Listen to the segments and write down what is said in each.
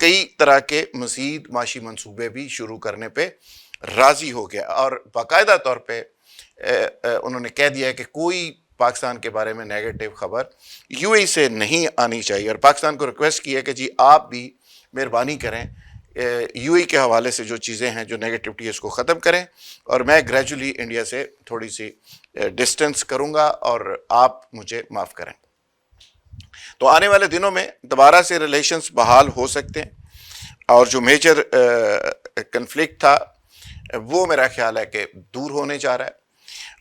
کئی طرح کے مزید معاشی منصوبے بھی شروع کرنے پہ راضی ہو گیا، اور باقاعدہ طور پہ انہوں نے کہہ دیا ہے کہ کوئی پاکستان کے بارے میں نیگیٹو خبر یو اے سے نہیں آنی چاہیے، اور پاکستان کو ریکویسٹ کی ہے کہ جی آپ بھی مہربانی کریں یو اے کے حوالے سے جو چیزیں ہیں، جو نیگیٹیوٹی ہے، اس کو ختم کریں، اور میں گریجولی انڈیا سے تھوڑی سی ڈسٹنس کروں گا اور آپ مجھے معاف کریں۔ تو آنے والے دنوں میں دوبارہ سے ریلیشنز بحال ہو سکتے ہیں، اور جو میجر کنفلکٹ تھا وہ میرا خیال ہے کہ دور ہونے جا رہا ہے،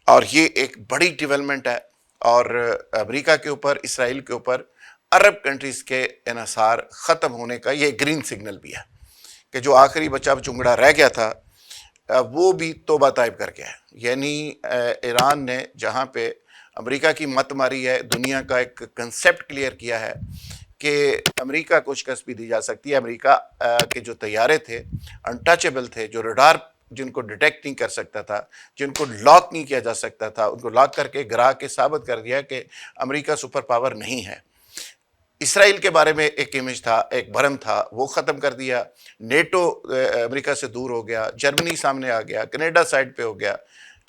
اور یہ ایک بڑی ڈیولپمنٹ ہے، اور امریکہ کے اوپر، اسرائیل کے اوپر عرب کنٹریز کے انحصار ختم ہونے کا یہ گرین سگنل بھی ہے کہ جو آخری بچہ چنگڑا رہ گیا تھا وہ بھی توبہ طائب کر گیا ہے۔ یعنی ایران نے جہاں پہ امریکہ کی مت ماری ہے، دنیا کا ایک کنسیپٹ کلیئر کیا ہے کہ امریکہ کو شکست بھی دی جا سکتی ہے۔ امریکہ کے جو طیارے تھے انٹچیبل تھے، جو ریڈار جن کو ڈیٹیکٹ نہیں کر سکتا تھا، جن کو لاک نہیں کیا جا سکتا تھا، ان کو لاک کر کے گرا کے ثابت کر دیا کہ امریکہ سپر پاور نہیں ہے۔ اسرائیل کے بارے میں ایک امیج تھا، ایک بھرم تھا، وہ ختم کر دیا۔ نیٹو امریکہ سے دور ہو گیا، جرمنی سامنے آ گیا، کینیڈا سائڈ پہ ہو گیا،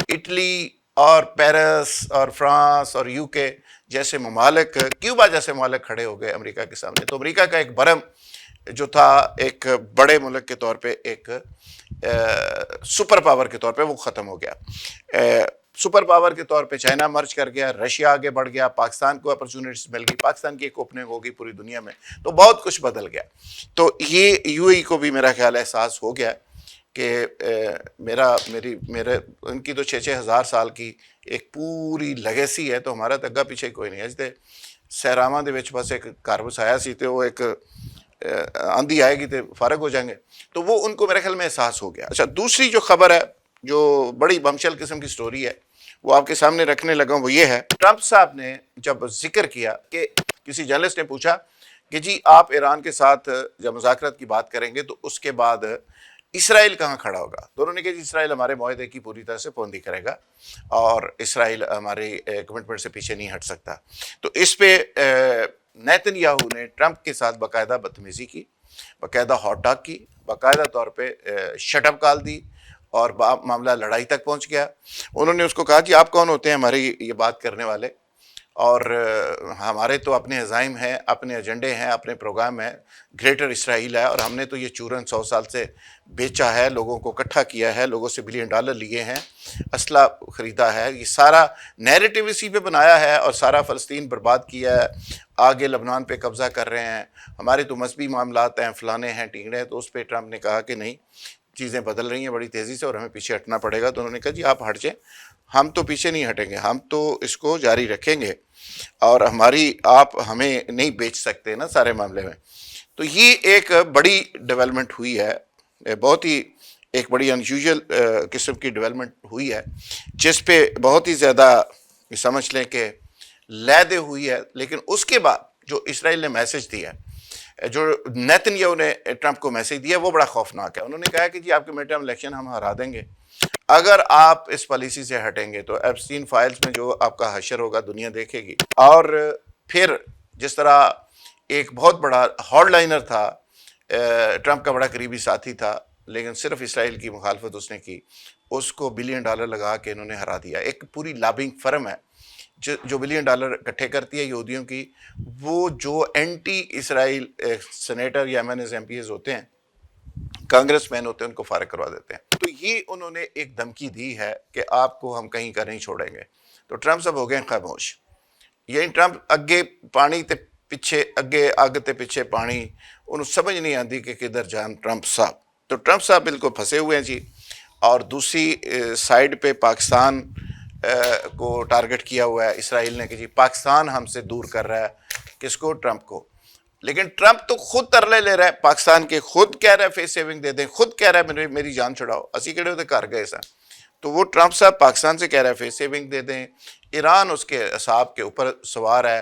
اٹلی اور پیرس اور فرانس اور یو کے جیسے ممالک، کیوبا جیسے ممالک کھڑے ہو گئے امریکہ کے سامنے۔ تو امریکہ کا ایک بھرم جو تھا ایک بڑے ملک کے طور پہ، ایک سپر پاور کے طور پہ، وہ ختم ہو گیا۔ سپر پاور کے طور پہ چائنا مرچ کر گیا، رشیا آگے بڑھ گیا، پاکستان کو اپرچونٹیز مل گئی، پاکستان کی ایک اوپننگ ہو گئی پوری دنیا میں، تو بہت کچھ بدل گیا۔ تو یہ یو اے کو بھی میرا خیال احساس ہو گیا کہ میرے ان کی تو 6,000 سال کی ایک پوری لیگیسی ہے، تو ہمارا تو اگا پیچھے کوئی نہیں ہے۔ جتے سہراواں دے وچ بس ایک گھر وسایا سی تے وہ ایک آندھی آئے گی تے فارغ ہو جائیں گے، تو وہ ان کو میرے خیال میں احساس ہو گیا۔ اچھا، دوسری جو خبر ہے جو بڑی بمشل قسم کی سٹوری ہے، وہ آپ کے سامنے رکھنے لگا ہوں، وہ یہ ہے ٹرمپ صاحب نے جب ذکر کیا کہ کسی جرنلسٹ نے پوچھا کہ جی آپ ایران کے ساتھ جب مذاکرات کی بات کریں گے تو اس کے بعد اسرائیل کہاں کھڑا ہوگا؟ تو انہوں نے کہا جی اسرائیل ہمارے معاہدے کی پوری طرح سے پابندی کرے گا، اور اسرائیل ہماری کمٹمنٹ سے پیچھے نہیں ہٹ سکتا۔ تو اس پہ نیتن یاہو نے ٹرمپ کے ساتھ باقاعدہ بدتمیزی کی، باقاعدہ ہاٹ ٹاک کی، باقاعدہ طور پہ شٹ اپ کال دی، اور معاملہ لڑائی تک پہنچ گیا۔ انہوں نے اس کو کہا جی آپ کون ہوتے ہیں ہماری یہ بات کرنے والے، اور ہمارے تو اپنے عزائم ہیں، اپنے ایجنڈے ہیں، اپنے پروگرام ہیں، گریٹر اسرائیل ہے، اور ہم نے تو یہ چورن 100 سال سے بیچا ہے، لوگوں کو اکٹھا کیا ہے، لوگوں سے $1 بلین لیے ہیں، اسلحہ خریدا ہے، یہ سارا نیریٹو اسی پہ بنایا ہے، اور سارا فلسطین برباد کیا ہے، آگے لبنان پہ قبضہ کر رہے ہیں، ہمارے تو مذہبی معاملات ہیں، فلانے ہیں، ٹنگڑے ہیں۔ تو اس پہ ٹرمپ نے کہا کہ نہیں، چیزیں بدل رہی ہیں بڑی تیزی سے اور ہمیں پیچھے ہٹنا پڑے گا۔ تو انہوں نے کہا جی آپ ہٹ جائیں، ہم تو پیچھے نہیں ہٹیں گے، ہم تو اس کو جاری رکھیں گے، اور آپ ہمیں نہیں بیچ سکتے نا سارے معاملے میں۔ تو یہ ایک بڑی ڈیولپمنٹ ہوئی ہے، بہت ہی ایک بڑی انیوژل قسم کی ڈیولپمنٹ ہوئی ہے، جس پہ بہت ہی زیادہ سمجھ لیں کہ لیدے ہوئی ہے۔ لیکن اس کے بعد جو اسرائیل نے میسج دیا ہے، جو نیتن یاہو نے ٹرمپ کو میسج دیا، وہ بڑا خوفناک ہے۔ انہوں نے کہا کہ جی آپ کے مڈ ٹرم الیکشن ہم ہرا دیں گے اگر آپ اس پالیسی سے ہٹیں گے، تو ایپسٹین فائلز میں جو آپ کا حشر ہوگا دنیا دیکھے گی۔ اور پھر جس طرح ایک بہت بڑا ہارڈ لائنر تھا، ٹرمپ کا بڑا قریبی ساتھی تھا، لیکن صرف اسرائیل کی مخالفت اس نے کی، اس کو $1 بلین لگا کے انہوں نے ہرا دیا۔ ایک پوری لابنگ فرم ہے جو $1 بلین اکٹھے کرتی ہے یہودیوں کی، وہ جو اینٹی اسرائیل سینیٹر یا ایم پی ایز ہوتے ہیں، کانگریس مین ہوتے ہیں، ان کو فارغ کروا دیتے ہیں۔ تو یہ انہوں نے ایک دھمکی دی ہے کہ آپ کو ہم کہیں کا نہیں چھوڑیں گے۔ تو ٹرمپ صاحب ہو گئے خاموش۔ یعنی ٹرمپ اگے پانی تے پیچھے، اگے اگ تے پیچھے پانی، انہوں سمجھ نہیں آتی کہ کدھر جان ٹرمپ صاحب۔ تو ٹرمپ صاحب بالکل پھنسے ہوئے ہیں جی۔ اور دوسری سائڈ پہ پاکستان کو ٹارگٹ کیا ہوا ہے اسرائیل نے کہ جی پاکستان ہم سے دور کر رہا ہے، کس کو؟ ٹرمپ کو۔ لیکن ٹرمپ تو خود ترلے لے رہا ہے پاکستان کے، خود کہہ رہا ہے فیس سیونگ دے دیں، خود کہہ رہا ہے میری جان چھڑاؤ، اسی کہڑے ہوتے کر گئے سن۔ تو وہ ٹرمپ صاحب پاکستان سے کہہ رہا ہے فیس سیونگ دے دیں۔ ایران اس کے اعصاب کے اوپر سوار ہے،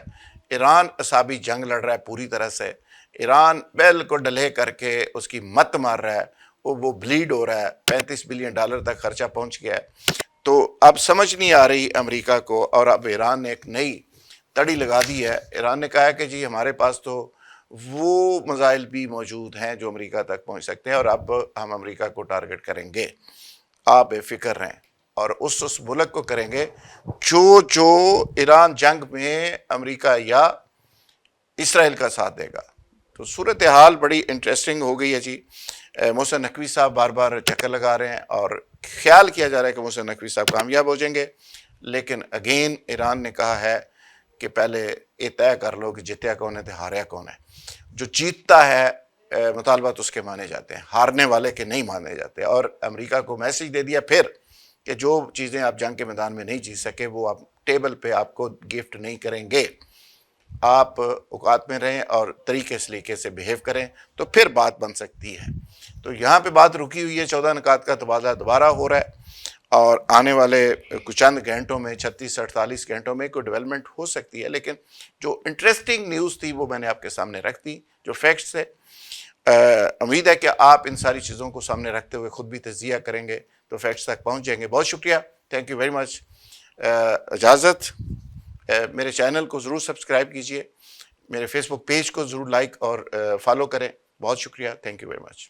ایران اعصابی جنگ لڑ رہا ہے پوری طرح سے، ایران بالکل ڈلے کر کے اس کی مت مار رہا ہے، وہ بلیڈ ہو رہا ہے، $35 بلین تک خرچہ پہنچ گیا ہے۔ تو اب سمجھ نہیں آ رہی امریکہ کو، اور اب ایران نے ایک نئی تڑی لگا دی ہے۔ ایران نے کہا ہے کہ جی ہمارے پاس تو وہ مسائل بھی موجود ہیں جو امریکہ تک پہنچ سکتے ہیں، اور اب ہم امریکہ کو ٹارگٹ کریں گے، آپ بے فکر رہیں، اور اس ملک کو کریں گے جو ایران جنگ میں امریکہ یا اسرائیل کا ساتھ دے گا۔ تو صورتحال بڑی انٹرسٹنگ ہو گئی ہے جی۔ محسن نقوی صاحب بار بار چکر لگا رہے ہیں اور خیال کیا جا رہا ہے کہ محسن نقوی صاحب کامیاب ہو جائیں گے، لیکن اگین ایران نے کہا ہے کہ پہلے یہ طے کر لو کہ جیتیا کون ہے تو ہاریا کون ہے۔ جو جیتتا ہے مطالبات اس کے مانے جاتے ہیں، ہارنے والے کے نہیں مانے جاتے، اور امریکہ کو میسج دے دیا پھر کہ جو چیزیں آپ جنگ کے میدان میں نہیں جیت سکے وہ آپ ٹیبل پہ آپ کو گفٹ نہیں کریں گے، آپ اوقات میں رہیں اور طریقے سلیقے سے بیہیو کریں تو پھر بات بن سکتی ہے۔ تو یہاں پہ بات رکی ہوئی ہے، 14 نکات کا تبادلہ دوبارہ ہو رہا ہے، اور آنے والے کچھ چند گھنٹوں میں 36 سے 48 گھنٹوں میں کوئی ڈیولپمنٹ ہو سکتی ہے، لیکن جو انٹرسٹنگ نیوز تھی وہ میں نے آپ کے سامنے رکھ دی، جو فیکٹس ہے۔ امید ہے کہ آپ ان ساری چیزوں کو سامنے رکھتے ہوئے خود بھی تجزیہ کریں گے تو فیکٹس تک پہنچ جائیں گے۔ بہت شکریہ، تھینک یو ویری مچ۔ اجازت، میرے چینل کو ضرور سبسکرائب کیجئے، میرے فیس بک پیج کو ضرور لائک اور فالو کریں۔ بہت شکریہ، تھینک یو ویری مچ۔